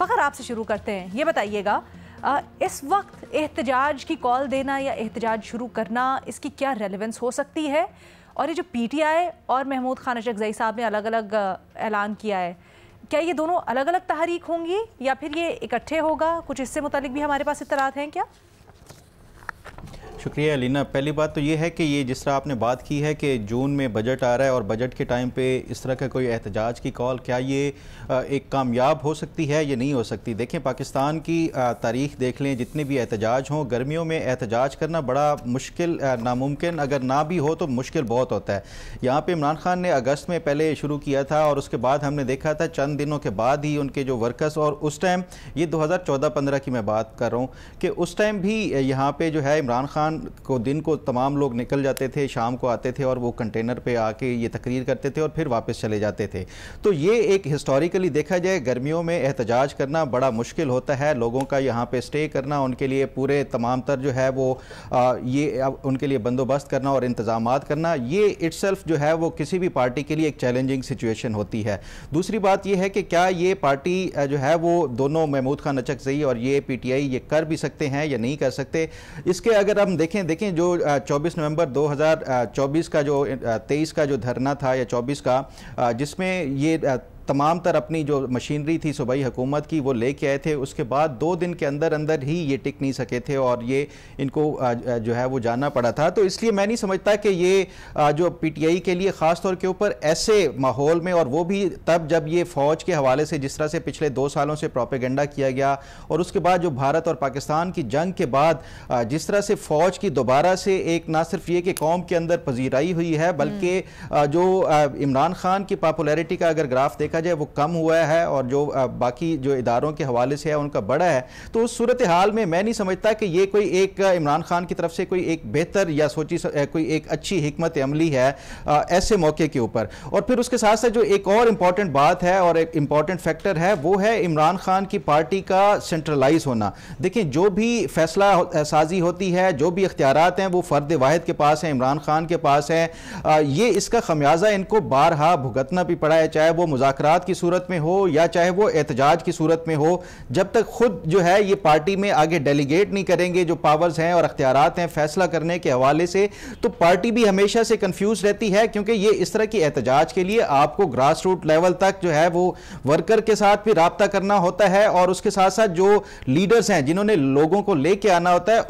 फ़खर आपसे शुरू करते हैं, ये बताइएगा इस वक्त एहतजाज की कॉल देना या एहतजाज शुरू करना, इसकी क्या रेलेवेंस हो सकती है? और ये जो PTI और महमूद खान अशरकज़ई साहब ने अलग अलग ऐलान किया है, क्या ये दोनों अलग अलग तहरीक होंगी या फिर ये इकट्ठे होगा? कुछ इससे मुतालिक भी हमारे पास इत्तलात हैं क्या? शुक्रिया अलीना। पहली बात तो ये है कि ये जिस तरह आपने बात की है कि जून में बजट आ रहा है और बजट के टाइम पे इस तरह का कोई एहतजाज की कॉल, क्या ये एक कामयाब हो सकती है या नहीं हो सकती? देखें, पाकिस्तान की तारीख देख लें, जितने भी एहतजाज हों, गर्मियों में एहतजाज करना बड़ा मुश्किल, नामुमकिन, अगर ना भी हो तो मुश्किल बहुत होता है। यहाँ पर इमरान खान ने अगस्त में पहले शुरू किया था और उसके बाद हमने देखा था चंद दिनों के बाद ही उनके जो वर्कर्स, और उस टाइम ये 2014-15 की मैं बात कर रहा हूँ कि उस टाइम भी यहाँ पर जो है इमरान खान को दिन को तमाम लोग निकल जाते थे, शाम को आते थे और वो कंटेनर पे आके ये तकरीर करते थे और फिर वापस चले जाते थे। तो ये एक हिस्टोरिकली देखा जाए, गर्मियों में एहतजाज करना बड़ा मुश्किल होता है। लोगों का यहाँ पे स्टे करना, उनके लिए पूरे तमाम तर जो है वो ये उनके लिए बंदोबस्त करना और इंतजामात करना, ये इट्सेल्फ जो है वो किसी भी पार्टी के लिए एक चैलेंजिंग सिचुएशन होती है। दूसरी बात ये है कि क्या ये पार्टी जो है वो दोनों महमूद खान अशरकज़ई और ये PTI ये कर भी सकते हैं या नहीं कर सकते? इसके अगर हम देखें जो 24 नवंबर 2024 का जो 23 का जो धरना था या 24 का, जिसमें ये तमाम तर अपनी जो मशीनरी थी सूबाई हुकूमत की वो लेके आए थे, उसके बाद 2 दिन के अंदर अंदर ही ये टिक नहीं सके थे और ये इनको जो है वो जाना पड़ा था। तो इसलिए मैं नहीं समझता कि ये जो PTI के लिए ख़ास तौर के ऊपर ऐसे माहौल में, और वो भी तब जब ये फ़ौज के हवाले से जिस तरह से पिछले 2 सालों से प्रोपेगेंडा किया गया, और उसके बाद जो भारत और पाकिस्तान की जंग के बाद जिस तरह से फ़ौज की दोबारा से एक ना सिर्फ ये कि कौम के अंदर पजीराई हुई है, बल्कि जो इमरान खान की पॉपुलैरिटी का अगर ग्राफ देखा जाए वो कम हुआ है और जो बाकी जो इदारों के हवाले से है उनका बढ़ा है। तो उस सूरत हाल में मैं नहीं समझता कि ये कोई एक इमरान खान की तरफ से कोई एक बेहतर या कोई एक अच्छी हिकमत अमली है ऐसे मौके के ऊपर। और फिर उसके साथ साथ जो एक और इम्पॉर्टेंट बात है और एक इम्पॉर्टेंट फैक्टर है वो है इमरान खान की पार्टी का सेंट्रलाइज होना। देखिए, जो भी फैसला साजी होती है, जो भी इख्तियारात हैं वो फर्द वाहिद के पास है, इमरान खान के पास है। ये इसका खमियाजा इनको बारहा भुगतना भी पड़ा है, चाहे वो मुज़ाकरात की सूरत में हो या चाहे वो एहतजाज की सूरत में हो। जब तक खुद जो है ये पार्टी में आगे डेलीगेट नहीं करेंगे जो पावर्स हैं और अख्तियारात हैं फैसला करने के हवाले से, तो पार्टी भी हमेशा से कंफ्यूज रहती है, क्योंकि ये इस तरह की एहतजाज के लिए आपको ग्रास रूट लेवल तक जो है वो वर्कर के साथ भी रब्ता करना होता है और उसके साथ साथ जो लीडर्स हैं जिन्होंने लोगों को लेके आना होता है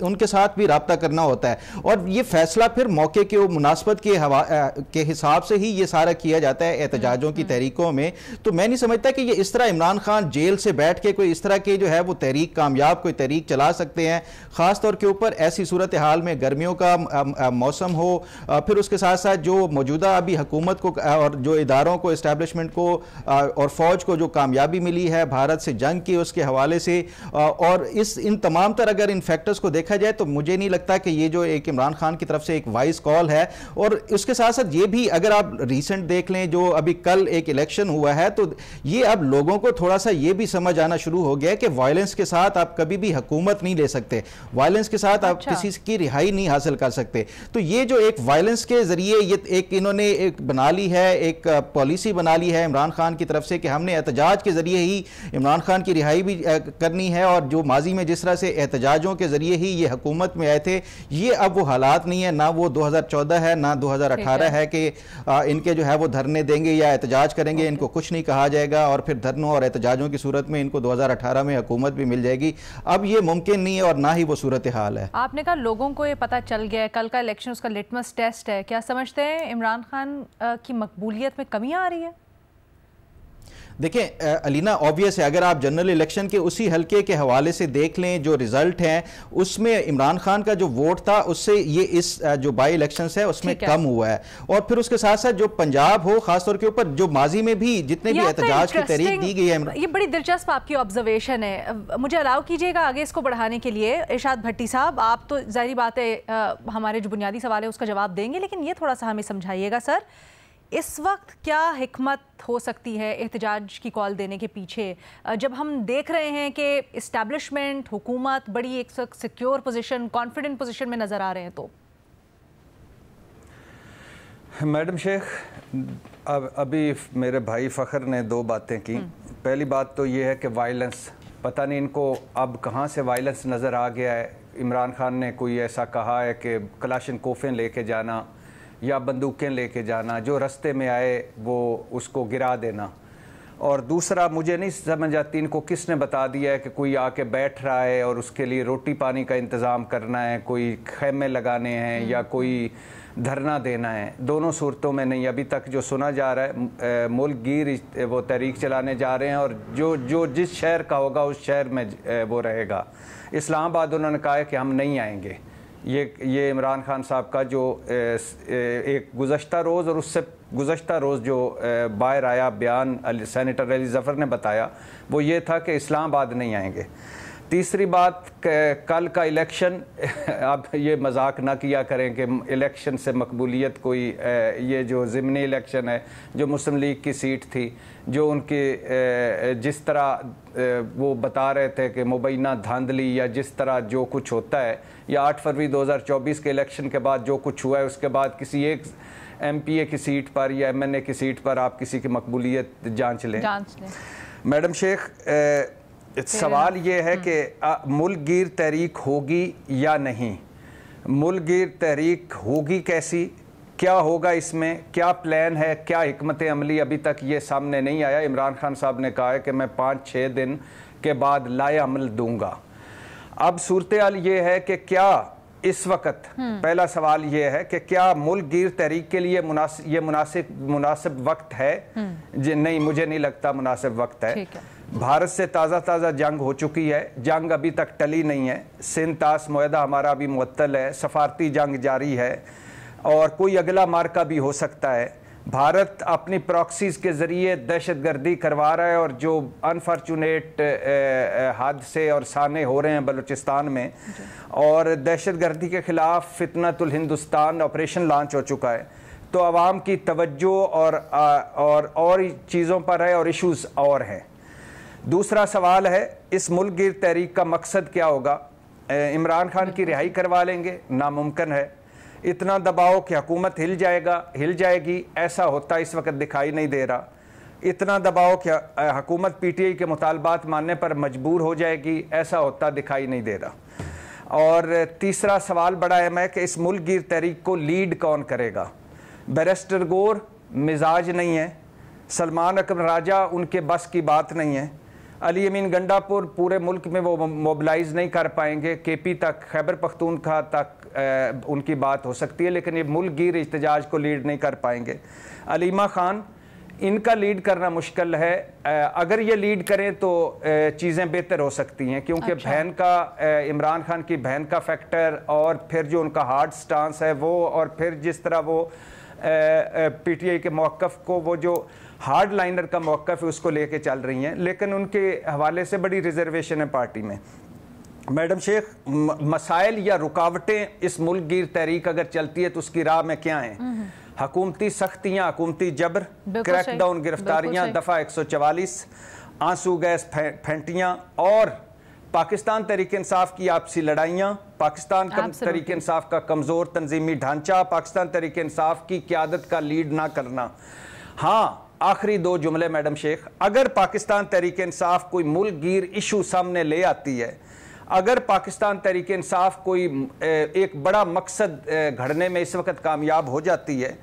उनके साथ भी रब्ता करना होता है। और ये फैसला फिर मौके के मुनासबत के हिसाब से ही ये सारा किया जाता है एहतजाजों की तहरीकों में। तो मैं नहीं समझता कि ये इस तरह इमरान खान जेल से बैठ के कोई इस तरह के जो है वो तहरीक, कामयाब कोई तहरीक चला सकते हैं, खास तौर के ऊपर ऐसी सूरत हाल में, गर्मियों का मौसम हो, फिर उसके साथ साथ जो मौजूदा अभी हुकूमत को और जो इदारों को, इस्टेब्लिशमेंट को और फौज को जो कामयाबी मिली है भारत से जंग की, उसके हवाले से, और इन तमाम तर अगर इन फैक्टर्स को देखा जाए तो मुझे नहीं लगता कि ये जो एक इमरान खान की तरफ से एक वाइज कॉल है। और उसके साथ साथ ये भी अगर आप रिसेंट देख लें, जो अभी कल एक इलेक्शन हुआ है, तो ये अब लोगों को थोड़ा सा ये भी समझ आना शुरू हो गया कि वायलेंस के साथ आप कभी भी हुकूमत नहीं ले सकते, वायलेंस के साथ आप किसी की रिहाई नहीं हासिल कर सकते। तो ये जो एक वायलेंस के जरिए ये एक इन्होंने एक बना ली है, एक पॉलिसी बना ली है इमरान खान की तरफ से कि हमने एहतजाज के जरिए ही इमरान खान की रिहाई भी करनी है, और जो माजी में जिस तरह से एहतजाजों के जरिए ही ये हुकूमत में आए थे, ये अब वो हालात नहीं है, ना वो 2014 है ना 2018 है कि इनके जो है वो धरने देंगे या एहतजाज करेंगे, इनको कुछ नहीं कहा जाएगा और फिर धरनों और एहतजाजों की सूरत में इनको 2018 में हुकूमत भी मिल जाएगी। अब ये मुमकिन नहीं है और ना ही वो सूरत हाल है। आपने कहा लोगों को ये पता चल गया है, कल का इलेक्शन उसका लिटमस टेस्ट है। क्या समझते हैं इमरान खान की मकबूलियत में कमी आ रही है? देखें अलीना, ऑब्वियस है, अगर आप जनरल इलेक्शन के उसी हलके के हवाले से देख लें जो रिजल्ट हैं, उसमें इमरान खान का जो वोट था उससे ये इस जो बाई इलेक्शन है उसमें कम हुआ है। और फिर उसके साथ साथ जो पंजाब हो, खासतौर के ऊपर जो माजी में भी जितने भी एहतजाज की तहरीक दी गई है, ये बड़ी दिलचस्प आपकी ऑब्जर्वेशन है। मुझे अलाउ कीजिएगा आगे इसको बढ़ाने के लिए। इरशाद भट्टी साहब, आप तो जाहिर बात है हमारे जो बुनियादी सवाल है उसका जवाब देंगे, लेकिन ये थोड़ा सा हमें समझाइएगा सर, इस वक्त क्या हिकमत हो सकती है एहतजाज की कॉल देने के पीछे, जब हम देख रहे हैं कि इस्टेब्लिशमेंट, हुकूमत बड़ी एक सिक्योर पोजीशन, कॉन्फिडेंट पोजीशन में नज़र आ रहे हैं? तो मैडम शेख, अभी मेरे भाई फ़खर ने 2 बातें की। पहली बात तो ये है कि वायलेंस, पता नहीं इनको अब कहाँ से वायलेंस नज़र आ गया है। इमरान खान ने कोई ऐसा कहा है कि कलाशनकोफें लेके जाना या बंदूकें लेके जाना, जो रास्ते में आए वो उसको गिरा देना। और दूसरा, मुझे नहीं समझ आती इनको किसने बता दिया है कि कोई आके बैठ रहा है और उसके लिए रोटी पानी का इंतज़ाम करना है, कोई खैमे लगाने हैं या कोई धरना देना है। दोनों सूरतों में नहीं। अभी तक जो सुना जा रहा है, मुल्क गिर वो तहरीक चलाने जा रहे हैं और जो जिस शहर का होगा उस शहर में वो रहेगा। इस्लामाबाद उन्होंने कहा है कि हम नहीं आएंगे। ये इमरान खान साहब का जो एक गुज़श्ता रोज़ और उससे गुज़श्ता रोज़ जो बाहर आया बयान सेनेटर अली ज़फ़र ने बताया वो ये था कि इस्लामाबाद नहीं आएंगे। तीसरी बात, कल का इलेक्शन, अब ये मजाक ना किया करें कि इलेक्शन से मकबूलियत कोई, ये जो ज़िमनी इलेक्शन है, जो मुस्लिम लीग की सीट थी, जो उनके जिस तरह वो बता रहे थे कि मुबैना धांधली या जिस तरह जो कुछ होता है, या 8 फरवरी 2024 के इलेक्शन के बाद जो कुछ हुआ है उसके बाद किसी एक MPA की सीट पर या MNA की सीट पर आप किसी की मकबूलियत जांच लें। मैडम शेख, सवाल ये है कि मुल्क गिर तहरीक होगी या नहीं, मुल्क गिर तहरीक होगी कैसी, क्या होगा इसमें, क्या प्लान है, क्या हिकमत अमली, अभी तक ये सामने नहीं आया। इमरान खान साहब ने कहा है कि मैं 5-6 दिन के बाद लाए अमल दूंगा। अब सूरत हाल ये है कि क्या इस वक्त, पहला सवाल ये है कि क्या मुल्क गिर तहरीक के लिए मुनासिब वक्त है? नहीं, मुझे नहीं लगता मुनासिब वक्त है। भारत से ताज़ा जंग हो चुकी है, जंग अभी तक टली नहीं है। सिंध तास मुआहदा हमारा अभी मुअत्तल है, सफारती जंग जारी है और कोई अगला मार्का भी हो सकता है। भारत अपनी प्रॉक्सीज़ के ज़रिए दहशतगर्दी करवा रहा है और जो अनफॉर्चुनेट हादसे और साने हो रहे हैं बलूचिस्तान में, और दहशतगर्दी के ख़िलाफ़ फितनतुल हिंदुस्तान ऑपरेशन लॉन्च हो चुका है, तो आवाम की तवज्जो और चीज़ों पर है और इश्यूज़ और हैं। दूसरा सवाल है, इस मुल्क गिर तहरीक का मकसद क्या होगा? इमरान खान की रिहाई करवा लेंगे? नामुमकिन है। इतना दबाव कि हुकूमत हिल जाएगी, ऐसा होता इस वक्त दिखाई नहीं दे रहा। इतना दबाव कि हुकूमत PTI के मुतालबात मानने पर मजबूर हो जाएगी, ऐसा होता दिखाई नहीं दे रहा। और तीसरा सवाल बड़ा अहम है कि इस मुल्क गिर तहरीक को लीड कौन करेगा? बैरिस्टर गौर मिजाज नहीं है, सलमान अकबर राजा उनके बस की बात नहीं है, अली अमीन गंडापुर पूरे मुल्क में वो मोबिलाइज नहीं कर पाएंगे, KP तक, खैबर पख्तूनख्वा तक उनकी बात हो सकती है, लेकिन ये मुल्क गिर इhtजाज को लीड नहीं कर पाएंगे। अलीमा खान, इनका लीड करना मुश्किल है। अगर ये लीड करें तो चीज़ें बेहतर हो सकती हैं, क्योंकि बहन का, इमरान खान की बहन का फैक्टर, और फिर जो उनका हार्ड स्टांस है वो, और फिर जिस तरह वो PTI के मौक़िफ़ को, वो जो हार्ड लाइनर का मौक़िफ़ है उसको लेके चल रही हैं, लेकिन उनके हवाले से बड़ी रिजर्वेशन है पार्टी में। मैडम शेख, मसाइल या रुकावटें इस मुल्क गिर तहरीक अगर चलती है तो उसकी राह में क्या हैं? हुकूमती सख्तियाँ, हुकूमती जबर, क्रैकडाउन, गिरफ्तारियाँ, दफ़ा 144, आंसू गैस फेंटियाँ, और पाकिस्तान तहरीक इंसाफ की आपसी लड़ाइयाँ, पाकिस्तान तहरीक इंसाफ का कमज़ोर तंजीमी ढांचा, पाकिस्तान तहरीक इंसाफ की क़यादत का लीड ना करना। हाँ, आखिरी 2 जुमले मैडम शेख, अगर पाकिस्तान तहरीक इंसाफ कोई मुल्क गिर इशू सामने ले आती है, अगर पाकिस्तान तहरीक इंसाफ कोई एक बड़ा मकसद घड़ने में इस वक्त कामयाब हो जाती है,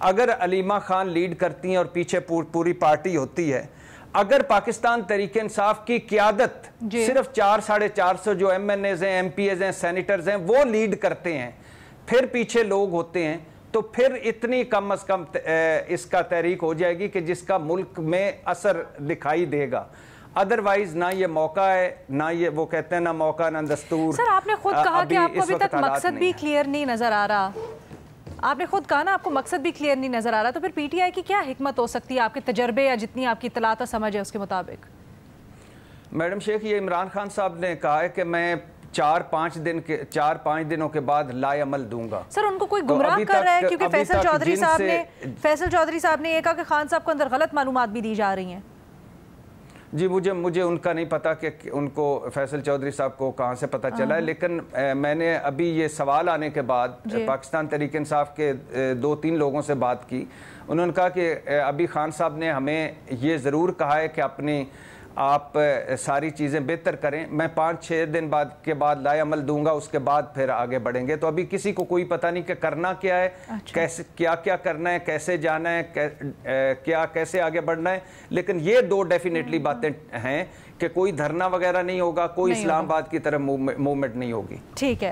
अगर अलीमा खान लीड करती हैं और पीछे पूरी पार्टी होती है, अगर पाकिस्तान तहरीक इंसाफ की क़यादत सिर्फ 400-450 जो MNAs हैं, MPAs हैं, सेनेटर्स हैं, वो लीड करते हैं, फिर पीछे लोग होते हैं, तो फिर इतनी कम अज़ कम इसका तहरीक हो जाएगी कि जिसका मुल्क में असर दिखाई देगा। अदरवाइज ना ये मौका है, ना ये, वो कहते हैं ना मौका ना दस्तूर। सर, आपने खुद कहा कि आपको अभी तक मकसद भी क्लियर नहीं नजर आ रहा, आपने खुद कहा ना आपको मकसद भी क्लियर नहीं नजर आ रहा, तो फिर PTI की क्या हिकमत हो सकती है आपके तजर्बे या जितनी आपकी इत्तलात और समझ है उसके मुताबिक? मैडम शेख, ये इमरान खान साहब ने कहा है कि मैं 4-5 दिनों के बाद लाए अमल दूंगा। सर, उनको कोई गुमराह कर रहा है? क्योंकि फैसल चौधरी साहब ने ये कहा कि खान साहब को अंदर गलत मालूमात भी दी जा रही हैं। जी मुझे उनका नहीं पता कि उनको फैसल चौधरी साहब को कहाँ से पता चला है, लेकिन मैंने अभी ये सवाल आने के बाद पाकिस्तान तहरीक इंसाफ के 2-3 लोगों से बात की। उन्होंने कहा कि अभी खान साहब ने हमें ये ज़रूर कहा है कि अपनी आप सारी चीज़ें बेहतर करें, मैं 5-6 दिन के बाद लाएअमल दूंगा, उसके बाद फिर आगे बढ़ेंगे। तो अभी किसी को कोई पता नहीं कि करना क्या है, कैसे क्या करना है, कैसे जाना है, क्या कैसे आगे बढ़ना है। लेकिन ये 2 डेफिनेटली बातें हैं कि कोई धरना वगैरह नहीं होगा, कोई इस्लामाबाद की तरफ मूवमेंट नहीं होगी। ठीक है,